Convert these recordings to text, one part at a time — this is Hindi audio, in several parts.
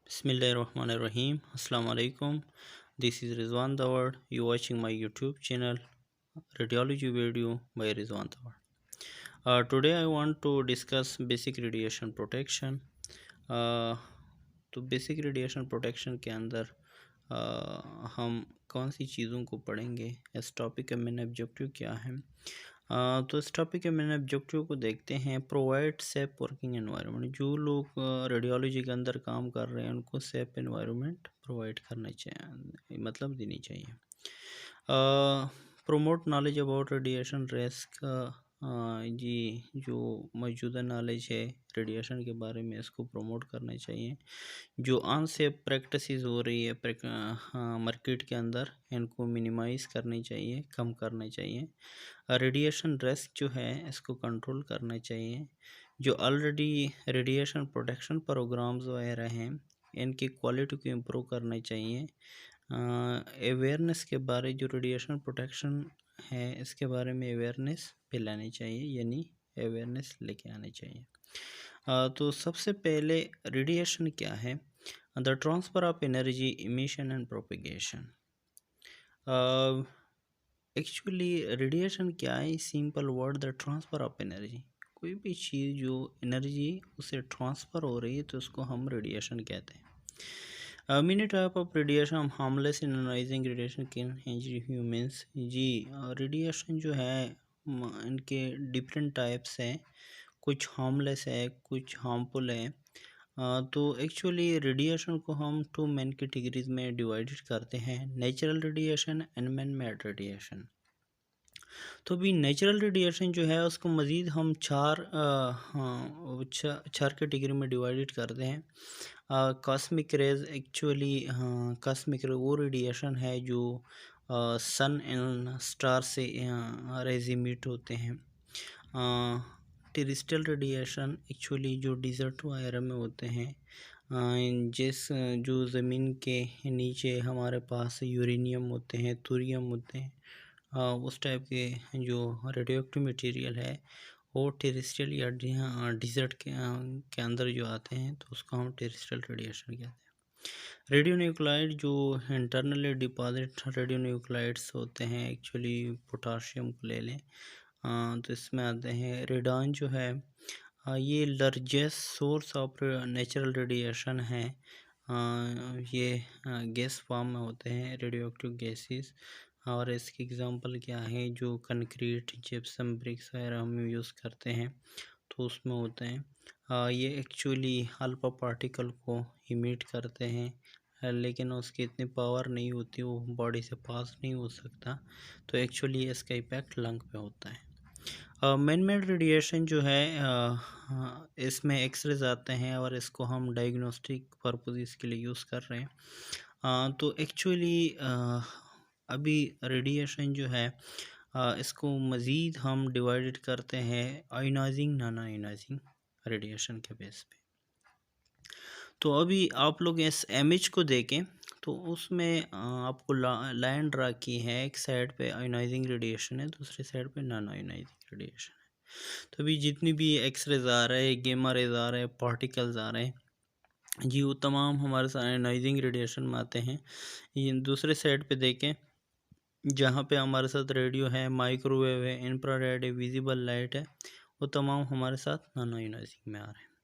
Bismillahirrahmanirrahim. Assalamu alaikum. This is Rizwan Dawar. You watching my YouTube channel Radiology video by Rizwan Dawar. Today I want to discuss basic radiation protection. Uh, तो बेसिक रेडिएशन प्रोटेक्शन के अंदर हम कौन सी चीज़ों को पढ़ेंगे, इस टॉपिक का मेन ऑब्जेक्टिव क्या है। तो इस टॉपिक के मैंने ऑब्जेक्टिव को देखते हैं। Provide safe working environment. जो लोग रेडियोलॉजी के अंदर काम कर रहे हैं उनको सेफ एनवायरनमेंट प्रोवाइड करना चाहिए, मतलब देनी चाहिए। Promote knowledge about radiation risk. जी, जो मौजूदा नॉलेज है रेडिएशन के बारे में इसको प्रमोट करना चाहिए। जो अनसेफ प्रैक्टिसेस हो रही है मार्केट के अंदर, इनको मिनिमाइज़ करनी चाहिए, कम करना चाहिए। रेडिएशन रिस्क जो है इसको कंट्रोल करना चाहिए। जो ऑलरेडी रेडिएशन प्रोटेक्शन प्रोग्राम्स वगैरह हैं इनकी क्वालिटी को इम्प्रूव करना चाहिए। अवेयरनेस के बारे, जो रेडिएशन प्रोटेक्शन है इसके बारे में अवेयरनेस फैलानी चाहिए, यानी अवेयरनेस लेके आनी चाहिए। तो सबसे पहले रेडिएशन क्या है? The transfer of energy, emission and propagation. Actually radiation क्या है? Simple word, the transfer of energy. कोई भी चीज़ जो एनर्जी उसे ट्रांसफ़र हो रही है तो उसको हम रेडिएशन कहते हैं। Many type of radiation, harmless ionizing radiation can injury humans. जी, रेडिएशन जो है इनके डिफरेंट टाइप्स हैं, कुछ हार्मलेस है, कुछ हार्मफुल है। तो एक्चुअली रेडिएशन को हम टू मेन कैटेगरीज में डिवाइडेड करते हैं, natural radiation and man made radiation. तो भी नेचुरल रेडिएशन जो है उसको मज़ीद हम चार कैटेगरी में डिवाइडेड करते हैं। Cosmic rays. एक्चुअली कॉस्मिक रे वो रेडिएशन है जो सन एंड स्टार से रेज इमिट होते हैं। टेरेस्ट्रियल रेडिएशन एक्चुअली जो डिज़र्ट वगैरह में होते हैं, जो ज़मीन के नीचे हमारे पास यूरेनियम होते हैं, थोरियम होते हैं, उस टाइप के जो रेडियो एक्टिव मटेरियल है वो टेरेस्ट्रियल या डिज़र्ट के अंदर जो आते हैं तो उसको हम टेरेस्ट्रियल रेडिएशन कहते हैं। रेडियो न्यूक्लाइड, जो इंटरनली डिपॉजिट रेडियो न्यूक्लाइड्स होते हैं, एक्चुअली पोटाशियम को ले लें तो इसमें आते हैं। रेडॉन जो है ये largest source of natural radiation है। ये गैस फॉर्म में होते हैं, रेडियो एक्टिव गैसेस। और इसकी एग्जांपल क्या है? जो कंक्रीट, जिप्सम, ब्रिक्स वगैरह हम यूज़ करते हैं तो उसमें होते हैं। ये एक्चुअली अल्फा पार्टिकल को इमिट करते हैं, लेकिन उसकी इतनी पावर नहीं होती, वो बॉडी से पास नहीं हो सकता, तो एक्चुअली इसका इफेक्ट लंग पे होता है। मैन मेड रेडिएशन जो है इसमें एक्सरेज आते हैं और इसको हम डायग्नोस्टिक पर्पज़ के लिए यूज़ कर रहे हैं। तो एक्चुअली अभी रेडिएशन जो है इसको मज़ीद हम डिवाइडेड करते हैं आयोनाइजिंग, नॉन आयोनाइजिंग रेडिएशन के बेस पे। तो अभी आप लोग इस इमेज को देखें तो उसमें आपको लाइन ड्रा की है, एक साइड पे आयोनाइजिंग रेडिएशन है, दूसरी साइड पे नॉन आयोनाइजिंग रेडिएशन है। तो अभी जितनी भी एक्सरेज आ रहे हैं, गेमा रेज आ रहे हैं, पार्टिकल्स आ रहे हैं जी, वो तमाम हमारे साथ आयोनाइजिंग रेडिएशन में आते हैं। ये दूसरे साइड पे देखें जहाँ पे हमारे साथ रेडियो है, माइक्रोवेव है, इंफ्रारेड है, विजिबल लाइट है, वो तमाम हमारे साथ नॉन आयोनाइजिंग में आ रहे हैं।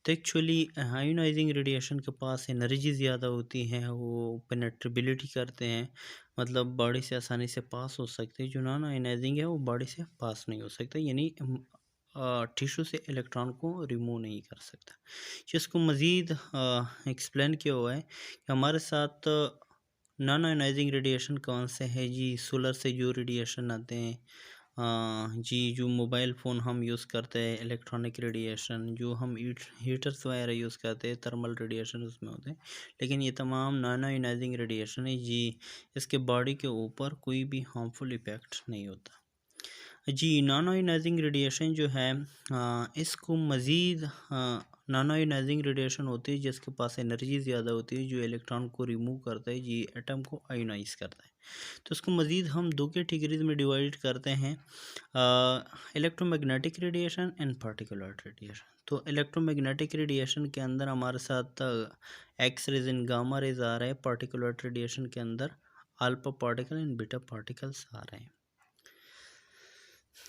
तो एक्चुअली आयोनाइजिंग रेडिएशन के पास एनर्जी ज़्यादा होती है, वो पेनेट्रेबिलिटी करते हैं, मतलब बॉडी से आसानी से पास हो सकते हैं। जो नॉन आयोनाइजिंग है वो बॉडी से पास नहीं हो सकता, यानी टिश्यू से इलेक्ट्रॉन को रिमूव नहीं कर सकता। जिसको मज़ीद एक्सप्लेन किया हुआ है कि हमारे साथ नॉन आयोनाइजिंग रेडिएशन कौन से है जी, सोलर से जो रेडिएशन आते हैं जी, जो मोबाइल फ़ोन हम यूज़ करते हैं, इलेक्ट्रॉनिक रेडिएशन, जो हम हीटर्स वगैरह यूज़ करते हैं, थर्मल रेडिएशन उसमें होते हैं। लेकिन ये तमाम नॉन आयोनाइजिंग रेडिएशन है जी, इसके बॉडी के ऊपर कोई भी हार्मफुल इफ़ेक्ट नहीं होता जी। नॉन आयोनाइजिंग रेडिएशन जो है इसको मज़ीद नॉन आयोनाइजिंग रेडिएशन होती है जिसके पास एनर्जी ज़्यादा होती है, जो इलेक्ट्रॉन को रिमूव करता है जी, एटम को आयोनाइज करता है। तो इसको मज़ीद हम दो कैटेगरीज में डिवाइड करते हैं, electromagnetic radiation and particular radiation. तो इलेक्ट्रोमैग्नेटिक रेडिएशन के अंदर हमारे साथ x rays and gamma rays आ रहे हैं, पार्टिकुलर रेडिएशन के अंदर alpha particle and beta particles आ रहे हैं।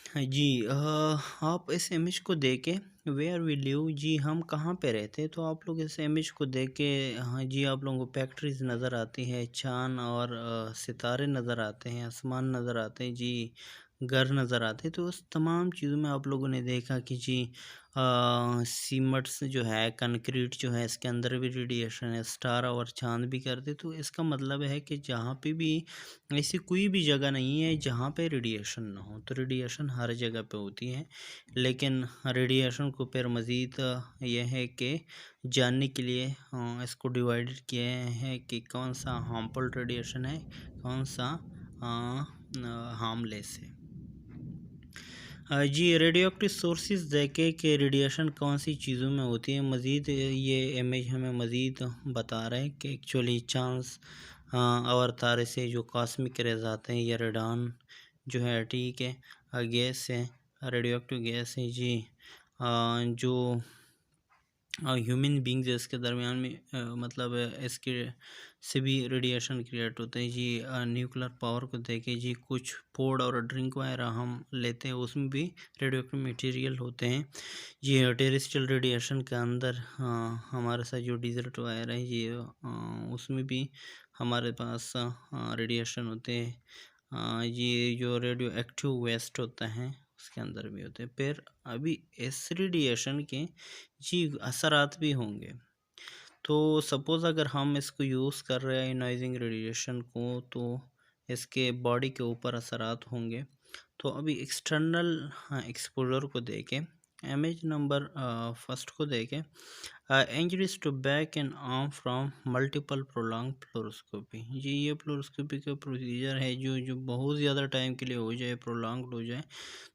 हाँ जी, आप इस इमेज को देख के वेयर वी लिव, जी हम कहाँ पे रहते हैं, तो आप लोग इस इमेज को देख के, हाँ जी, आप लोगों को फैक्ट्रीज नज़र आती है, चांद और सितारे नज़र आते हैं, आसमान नज़र आते हैं जी, घर नज़र आते हैं। तो उस तमाम चीज़ों में आप लोगों ने देखा कि जी सीमेंट्स जो है, कंक्रीट जो है, इसके अंदर भी रेडिएशन है, स्टार और चांद भी करते। तो इसका मतलब है कि जहाँ पे भी ऐसी कोई भी जगह नहीं है जहाँ पे रेडिएशन ना हो। तो रेडिएशन हर जगह पे होती है, लेकिन रेडिएशन को फिर मज़ीद यह है कि जानने के लिए इसको डिवाइड किया है कि कौन सा हार्मफुल रेडिएशन है, कौन सा हार्मलेस है। जी, रेडियो एक्टिव सोर्सेज देखे कि रेडिएशन कौन सी चीज़ों में होती है। मज़ीद ये इमेज हमें मज़ीद बता रहा है कि एक्चुअली चांस और तारे से जो कॉस्मिक रेज आते हैं, या रेडान जो है, ठीक है, गैस है, रेडियो एक्टिव गैस है जी, जो ह्यूमन बींग्स इसके दरमियान में मतलब इसके से भी रेडिएशन क्रिएट होते हैं जी। न्यूक्लियर पावर को देखे जी, कुछ फूड और ड्रिंक वगैरह हम लेते हैं, उसमें भी रेडियो एक्टिव मटेरियल होते हैं जी। टेरेस्ट्रियल रेडिएशन के अंदर हमारे साथ जो डिजर्ट वगैरह है जी, उसमें भी हमारे पास रेडिएशन होते हैं। ये जो रेडियो एक्टिव वेस्ट होता है उसके अंदर भी होते हैं। फिर अभी इस रेडिएशन के जी असरात भी होंगे। तो सपोज़ अगर हम इसको यूज़ कर रहे हैं इनाइजिंग रेडिएशन को, तो इसके बॉडी के ऊपर असरात होंगे। तो अभी एक्सटर्नल एक्सपोजर को देखें, इमेज नंबर फर्स्ट को देखें, injuries to back and arm from multiple prolong fluoroscopy. जी, ये फ्लोरोस्कोपी का प्रोसीजर है जो जो बहुत ज़्यादा टाइम के लिए हो जाए, प्रोलॉन्ग्ड हो जाए,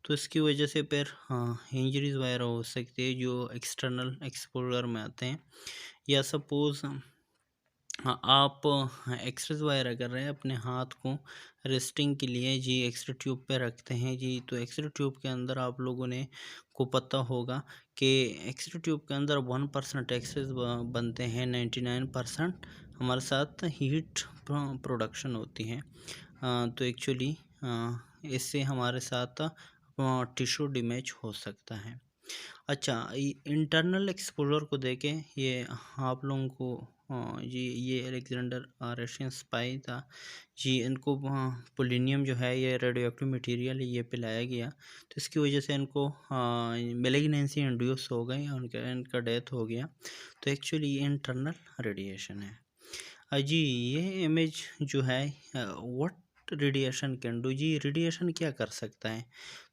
तो इसकी वजह से फिर इंजरीज वगैरह हो सकती है जो एक्सटर्नल एक्सपोजर में आते हैं। या सपोज़ हाँ, आप एक्सरसाइज वगैरह कर रहे हैं, अपने हाथ को रेस्टिंग के लिए जी एक्सरे ट्यूब पे रखते हैं जी। तो एक्सरे ट्यूब के अंदर आप लोगों ने को पता होगा कि एक्सरे ट्यूब के अंदर 1% एक्सरेज बनते हैं, 99% हमारे साथ हीट प्रोडक्शन होती है। तो एक्चुअली इससे हमारे साथ टिश्यू डैमेज हो सकता है। अच्छा, इंटरनल एक्सपोजर को देखें, ये आप लोगों को जी, ये अलेक्जेंडर रशियन स्पाई था जी, इनको पोलिनियम जो है, ये रेडियो एक्टिव मटीरियल ये पिलाया गया, तो इसकी वजह से इनको मेलिग्नेंसी इंड्यूस हो गई, इनका डेथ हो गया। तो एक्चुअली ये इंटरनल रेडिएशन है। जी, ये इमेज जो है, व्हाट रेडिएशन कैन डू, जी रेडिएशन क्या कर सकता है।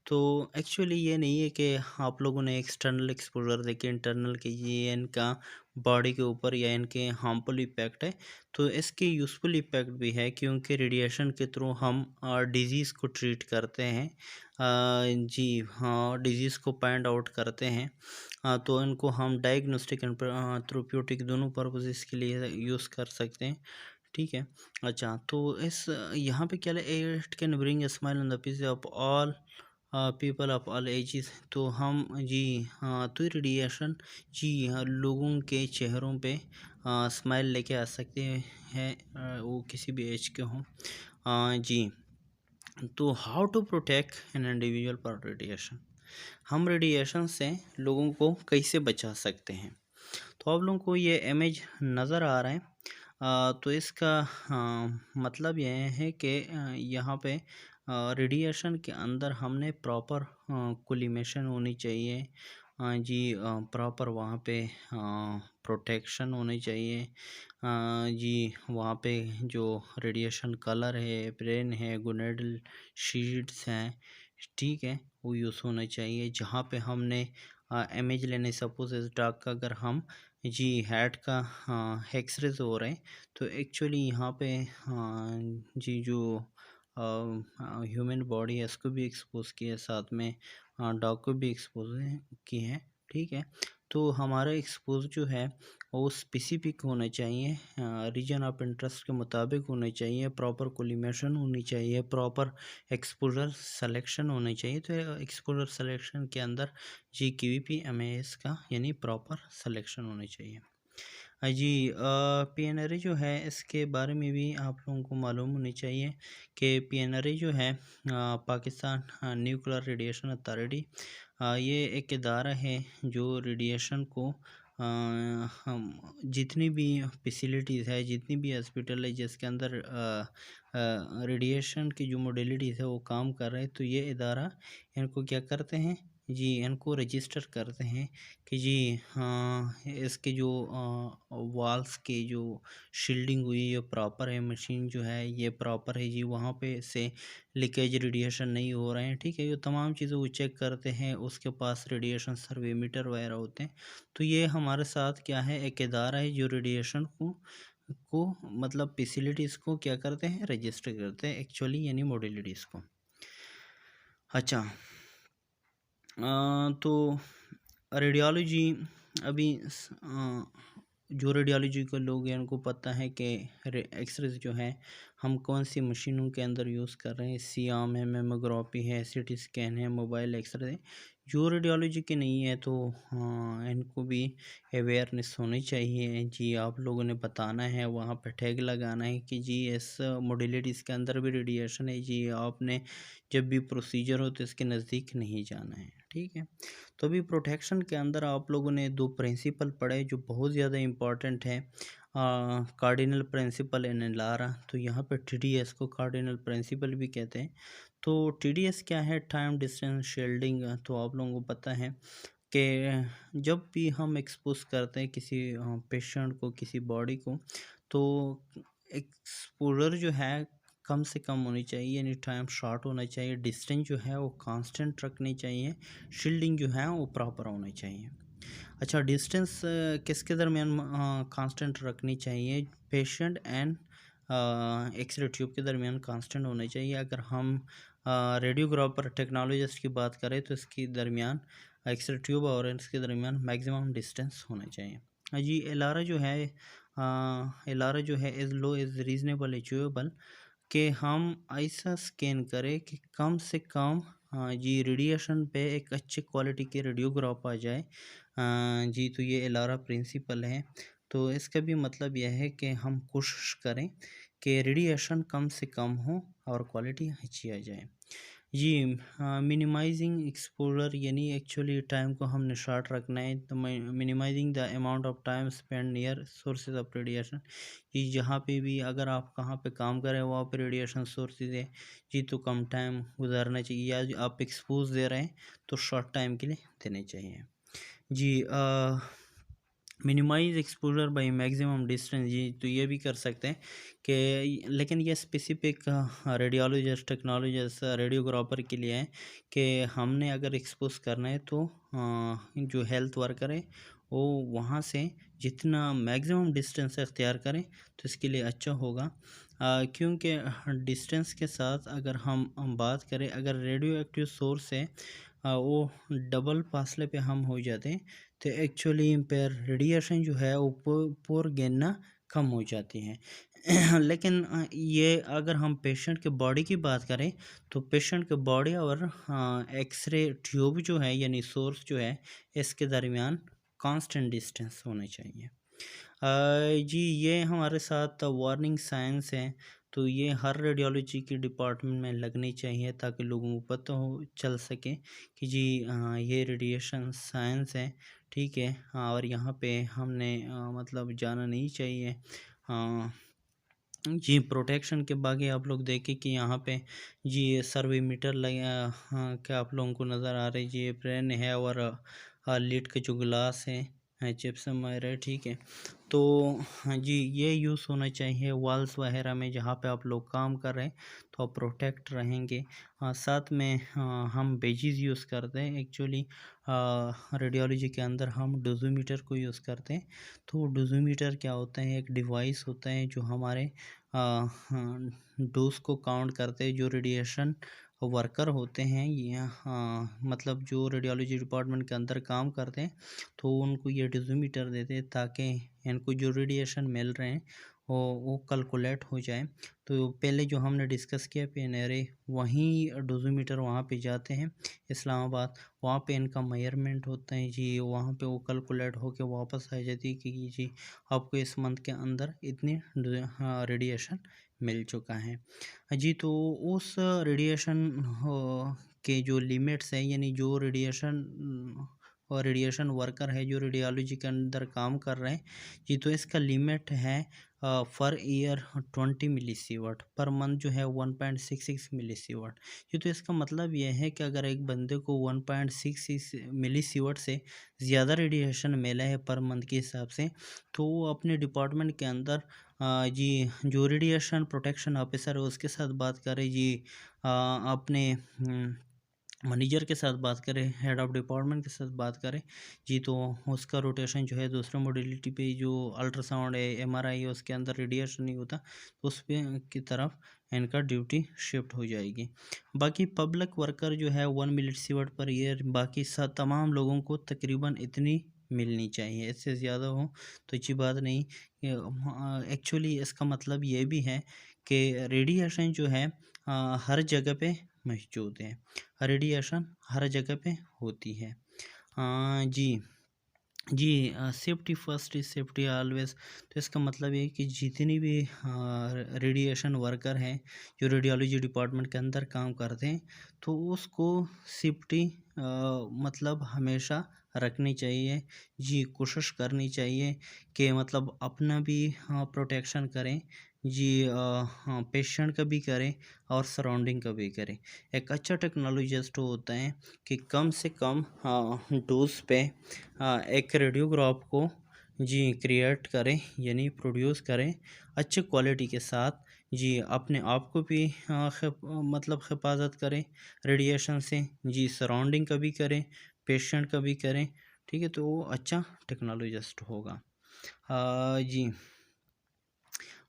तो एक्चुअली ये नहीं है कि आप लोगों ने एक्सटर्नल एक्सपोजर देखे, इंटरनल के ये इनका बॉडी के ऊपर या इनके हार्मफुल इफेक्ट है। तो इसके यूज़फुल इफेक्ट भी है, क्योंकि रेडिएशन के थ्रू हम डिजीज़ को ट्रीट करते हैं जी, हाँ, डिजीज़ को फाइंड आउट करते हैं। तो इनको हम डायग्नोस्टिक एंड थेरेप्यूटिक दोनों पर्पसेस के लिए यूज़ कर सकते हैं, ठीक है। अच्छा, तो इस यहाँ पे क्या है, it can bring a smile on the face of all people of all ages. तो हम जी, हाँ, तो रेडिएशन जी, हाँ, लोगों के चेहरों पे स्माइल लेके आ सकते हैं, वो किसी भी एज के हों जी। तो how to protect an individual for radiation, हम रेडिएशन से लोगों को कैसे बचा सकते हैं। तो आप लोगों को ये इमेज नज़र आ रहा है, तो इसका मतलब यह है कि यहाँ पे रेडिएशन के अंदर हमने प्रॉपर कोलिमेशन होनी चाहिए जी, प्रॉपर वहाँ पे प्रोटेक्शन होनी चाहिए जी। वहाँ पे जो रेडिएशन कलर है, ब्रेन है, गोनेडल शीट्स हैं, ठीक है, वो यूज़ होना चाहिए। जहाँ पे हमने इमेज लेने, सपोज इस डॉग का अगर हम जी हेड का एक्सरेज हो रहे हैं, तो एक्चुअली यहाँ पे जी जो ह्यूमन बॉडी है इसको भी एक्सपोज किया है, साथ में डॉग को भी एक्सपोज की है, ठीक है। तो हमारा एक्सपोज जो है वो स्पेसिफिक होना चाहिए, रीजन ऑफ इंटरेस्ट के मुताबिक होने चाहिए, प्रॉपर कोलिमेशन होनी चाहिए, प्रॉपर एक्सपोजर सिलेक्शन होनी चाहिए। तो एक्सपोजर सिलेक्शन के अंदर GQVP MAS का यानी प्रॉपर सिलेक्शन होना चाहिए। जी, PNRA जो है इसके बारे में भी आप लोगों को मालूम होनी चाहिए कि PNRA जो है पाकिस्तान न्यूक्लियर रेडिएशन अथॉरिटी, ये एक इदारा है जो रेडिएशन को हम जितनी भी फैसिलिटीज़ है, जितनी भी हॉस्पिटल है जिसके अंदर रेडिएशन की जो मोडेलिटीज़ है वो काम कर रहे हैं, तो ये इदारा इनको क्या करते हैं जी, इनको रजिस्टर करते हैं कि जी हाँ, इसके जो वॉल्स की जो शील्डिंग हुई ये प्रॉपर है, मशीन जो है ये प्रॉपर है जी, वहाँ पे से लीकेज रेडिएशन नहीं हो रहे हैं, ठीक है। ये तमाम चीज़ें वो चेक करते हैं, उसके पास रेडिएशन सर्वेमीटर वगैरह होते हैं। तो ये हमारे साथ क्या है, एक इदारा है जो रेडिएशन को मतलब फैसिलिटीज़ को क्या करते हैं, रजिस्टर करते हैं एक्चुअली, यानी मॉड्यूलरिटीज़ को। अच्छा, तो रेडियोलॉजी अभी जो रेडियोलॉजी के लोग हैं उनको पता है कि एक्सरेज जो है हम कौन सी मशीनों के अंदर यूज़ कर रहे हैं, सियाम है, मेमोग्राफी है, CT स्कैन है, मोबाइल एक्सरे है। जो रेडियोलॉजी के नहीं है तो इनको भी अवेयरनेस होनी चाहिए जी, आप लोगों ने बताना है, वहाँ पर टैग लगाना है कि जी इस मोडिलिटीज़ के अंदर भी रेडिएशन है जी, आपने जब भी प्रोसीजर हो तो इसके नज़दीक नहीं जाना है, ठीक है। तो अभी प्रोटेक्शन के अंदर आप लोगों ने दो प्रिंसिपल पढ़े जो बहुत ज़्यादा इम्पॉर्टेंट है, कार्डिनल प्रिंसिपल इन एलारा। तो यहाँ पे TDS को कार्डिनल प्रिंसिपल भी कहते हैं। तो TDS क्या है, टाइम डिस्टेंस शील्डिंग। तो आप लोगों को पता है कि जब भी हम एक्सपोज करते हैं किसी पेशेंट को, किसी बॉडी को, तो एक्सपोजर जो है कम से कम होनी चाहिए, यानी टाइम शॉर्ट होना चाहिए, डिस्टेंस जो है वो कांस्टेंट रखनी चाहिए, शील्डिंग जो है वो प्रॉपर होनी चाहिए। अच्छा, डिस्टेंस किसके दरमियान कांस्टेंट रखनी चाहिए, पेशेंट एंड एक्सरे ट्यूब के दरमियान कांस्टेंट होना चाहिए। अगर हम रेडियोग्राफर टेक्नोलॉजिस्ट की बात करें तो इसके दरमियान एक्सरे ट्यूब और इसके दरमियान मैक्सिमम डिस्टेंस होना चाहिए। जी, एलारा जो है एलारा जो है is low is reasonable achievable, कि हम ऐसा स्कैन करें कि कम से कम जी रेडिएशन पे एक अच्छी क्वालिटी के रेडियोग्राफ आ जाए। जी, तो ये एलारा प्रिंसिपल है। तो इसका भी मतलब यह है कि हम कोशिश करें कि रेडिएशन कम से कम हो और क्वालिटी अच्छी आ जाए। जी, मिनिमाइजिंग एक्सपोजर यानी एक्चुअली टाइम को हमने शॉर्ट रखना है। तो minimizing the amount of time spend near sources of radiation. जी, जहाँ पे भी अगर आप कहाँ पे काम कर रहे हो वहाँ पे रेडिएशन सोर्सेज है जी, तो कम टाइम गुजारना चाहिए, या जो आप एक्सपोज दे रहे हैं तो शॉर्ट टाइम के लिए देने चाहिए। जी, minimize exposure by maximum distance. जी, तो ये भी कर सकते हैं कि, लेकिन ये स्पेसिफिक रेडियोलॉजिस्ट टेक्नोलॉजिस्ट रेडियोग्राफर के लिए है कि हमने अगर एक्सपोज करना है तो जो हेल्थ वर्कर है वो वहाँ से जितना मैक्सिमम डिस्टेंस इख्तियार करें तो इसके लिए अच्छा होगा। क्योंकि डिस्टेंस के साथ अगर हम बात करें, अगर रेडियो एक्टिव सोर्स है वो डबल फासले पे हम हो जाते हैं तो एक्चुअली पर रेडिएशन जो है वो पोर गिनना कम हो जाती है। लेकिन ये अगर हम पेशेंट के बॉडी की बात करें तो पेशेंट के बॉडी और एक्सरे ट्यूब जो है यानी सोर्स जो है इसके दरमियान कांस्टेंट डिस्टेंस होना चाहिए। जी, ये हमारे साथ वार्निंग साइंस है, तो ये हर रेडियोलॉजी की डिपार्टमेंट में लगनी चाहिए ताकि लोगों को पता हो चल सके कि जी ये रेडिएशन साइंस है, ठीक है। और यहाँ पे हमने मतलब जाना नहीं चाहिए। जी, प्रोटेक्शन के बाकी आप लोग देखें कि यहाँ पे जी ये सर्वे मीटर लगा, हाँ, क्या आप लोगों को नज़र आ रही है जी, ये पेन है और लीड के जो ग्लास है जिप्सम वायर है, ठीक है। तो हाँ जी, ये यूज़ होना चाहिए वॉल्स वगैरह में जहाँ पे आप लोग काम कर रहे हैं, तो आप प्रोटेक्ट रहेंगे। साथ में हम बेजिस यूज़ करते हैं एक्चुअली, रेडियोलॉजी के अंदर हम डोज़ोमीटर को यूज़ करते हैं। तो डोज़ोमीटर क्या होता है, एक डिवाइस होता है जो हमारे डोज को काउंट करते हैं, जो रेडिएशन वर्कर होते हैं ये मतलब जो रेडियोलॉजी डिपार्टमेंट के अंदर काम करते हैं, तो उनको ये डोज़ोमीटर देते हैं ताकि इनको जो रेडिएशन मिल रहे हैं वो कैलकुलेट हो जाए। तो पहले जो हमने डिस्कस किया पेनएरे, वहीं डोज़ोमीटर वहाँ पे जाते हैं इस्लामाबाद, वहाँ पे इनका मेजरमेंट होता है जी, वहाँ पे वो कैलकुलेट होके वापस आ जाती है कि जी आपको इस मंथ के अंदर इतनी रेडिएशन मिल चुका है जी। तो उस रेडिएशन के जो लिमिट्स हैं, यानी जो रेडिएशन वर्कर है जो रेडियोलॉजी के अंदर काम कर रहे हैं जी, तो इसका लिमिट है per year 20 millisievert, per month जो है 1.66 मिलीसीवर्ट जी। तो इसका मतलब यह है कि अगर एक बंदे को 1.66 मिलीसीवर्ट से ज़्यादा रेडिएशन मिला है पर मंथ के हिसाब से, तो वो अपने डिपार्टमेंट के अंदर जी जो रेडिएशन प्रोटेक्शन ऑफिसर है उसके साथ बात करें जी, अपने मैनेजर के साथ बात करें, हेड ऑफ़ डिपार्टमेंट के साथ बात करें जी, तो उसका रोटेशन जो है दूसरे मॉडलिटी पे जो अल्ट्रासाउंड है, एमआरआई है, उसके अंदर रेडिएशन नहीं होता, तो उस पे की तरफ इनका ड्यूटी शिफ्ट हो जाएगी। बाकी पब्लिक वर्कर जो है 1 मिलीसीवर्ट पर ईयर, बाकी तमाम लोगों को तकरीबन इतनी मिलनी चाहिए, इससे ज़्यादा हो तो अच्छी बात नहीं। एक्चुअली इसका मतलब ये भी है कि रेडिएशन जो है हर जगह पे मौजूद है, रेडिएशन हर जगह पे होती है। जी जी, safety first is safety always. तो इसका मतलब ये है कि जितनी भी रेडिएशन वर्कर हैं जो रेडियोलॉजी डिपार्टमेंट के अंदर काम करते हैं, तो उसको सेफ्टी मतलब हमेशा रखनी चाहिए जी, कोशिश करनी चाहिए कि मतलब अपना भी प्रोटेक्शन करें जी, हाँ पेशेंट का भी करें और सराउंडिंग का भी करें। एक अच्छा टेक्नोलॉजिस्ट होता है कि कम से कम डोज पे एक रेडियोग्राफ को जी क्रिएट करें, यानी प्रोड्यूस करें अच्छे क्वालिटी के साथ जी, अपने आप को भी मतलब हिफाजत करें रेडिएशन से जी, सराउंडिंग का भी करें, पेशेंट का भी करें, ठीक है, तो वो अच्छा टेक्नोलॉजिस्ट होगा। जी,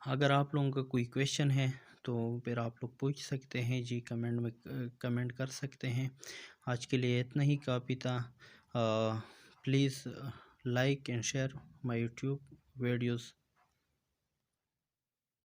अगर आप लोगों का कोई क्वेश्चन है तो फिर आप लोग पूछ सकते हैं जी, कमेंट में कमेंट कर सकते हैं। आज के लिए इतना ही काफ़ी था। Please like and share my YouTube videos.